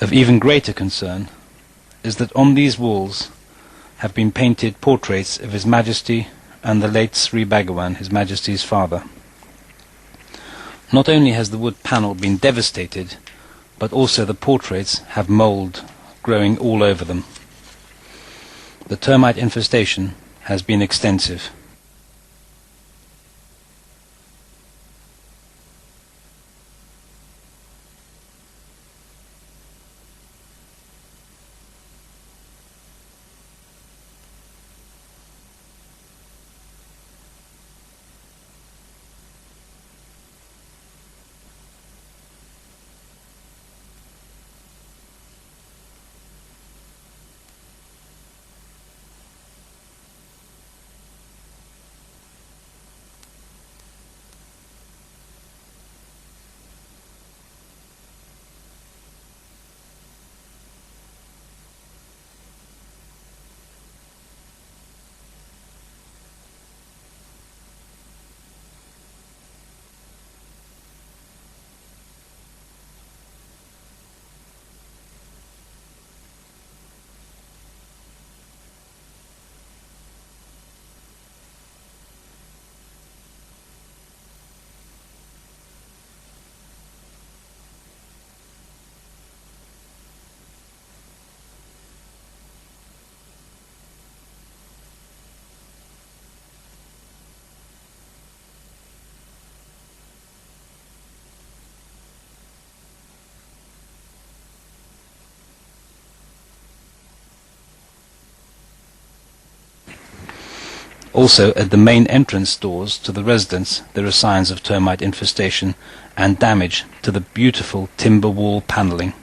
Of even greater concern is that on these walls have been painted portraits of His Majesty and the late Sri Bhagawan, His Majesty's father. Not only has the wood panel been devastated, but also the portraits have mould growing all over them. The termite infestation has been extensive. Also, at the main entrance doors to the residence, there are signs of termite infestation and damage to the beautiful timber wall panelling.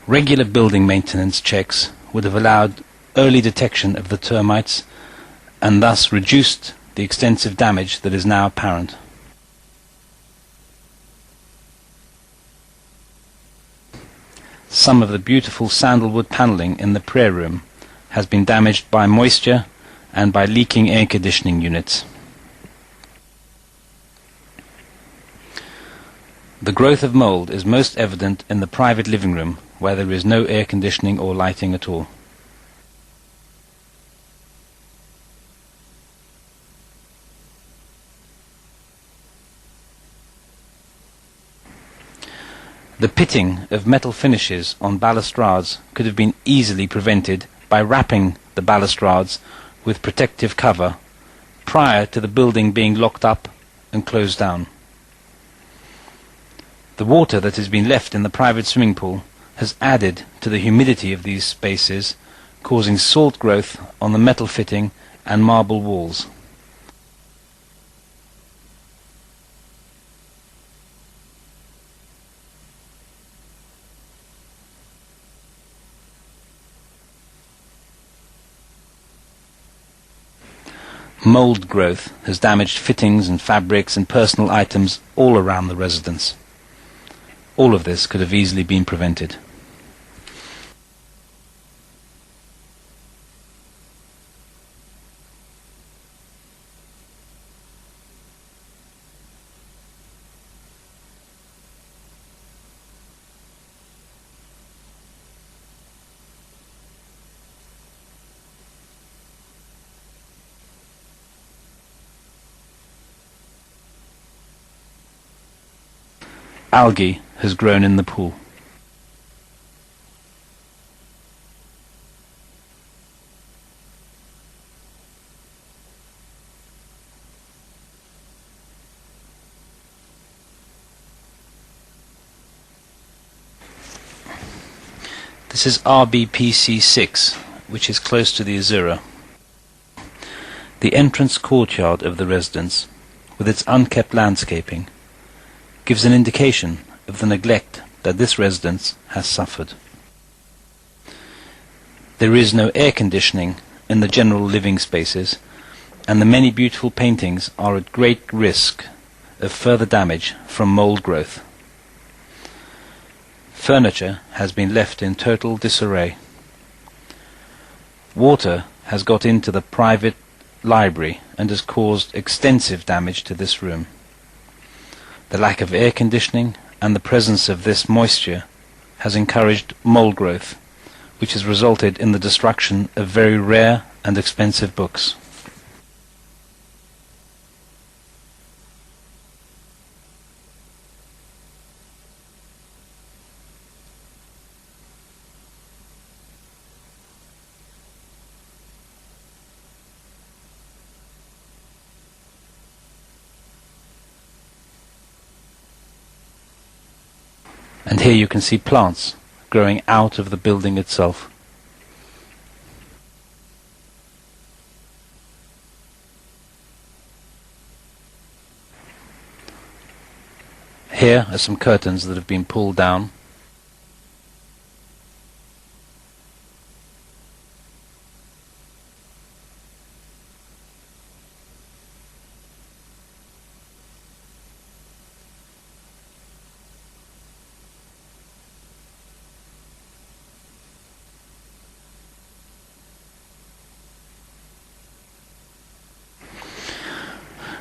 Regular building maintenance checks would have allowed early detection of the termites and thus reduced the extensive damage that is now apparent. Some of the beautiful sandalwood panelling in the prayer room has been damaged by moisture and by leaking air conditioning units. The growth of mould is most evident in the private living room, where there is no air conditioning or lighting at all. The pitting of metal finishes on balustrades could have been easily prevented by wrapping the balustrades with protective cover prior to the building being locked up and closed down. The water that has been left in the private swimming pool has added to the humidity of these spaces, causing salt growth on the metal fitting and marble walls. Mould growth has damaged fittings and fabrics and personal items all around the residence. All of this could have easily been prevented. Algae has grown in the pool. This is RBPC6, which is close to the Azura. The entrance courtyard of the residence, with its unkept landscaping, gives an indication of the neglect that this residence has suffered. There is no air conditioning in the general living spaces, and the many beautiful paintings are at great risk of further damage from mould growth. Furniture has been left in total disarray. Water has got into the private library and has caused extensive damage to this room. The lack of air conditioning and the presence of this moisture has encouraged mold growth, which has resulted in the destruction of very rare and expensive books. And here you can see plants growing out of the building itself. Here are some curtains that have been pulled down.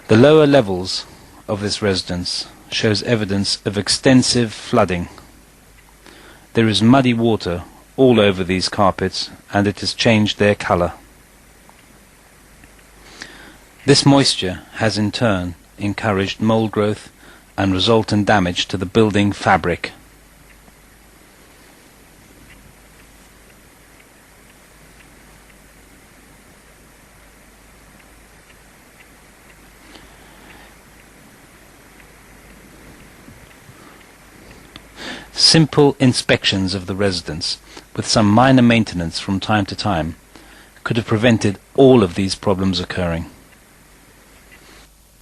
The lower levels of this residence shows evidence of extensive flooding. There is muddy water all over these carpets, and it has changed their colour. This moisture has in turn encouraged mold growth and resultant damage to the building fabric. Simple inspections of the residence, with some minor maintenance from time to time, could have prevented all of these problems occurring.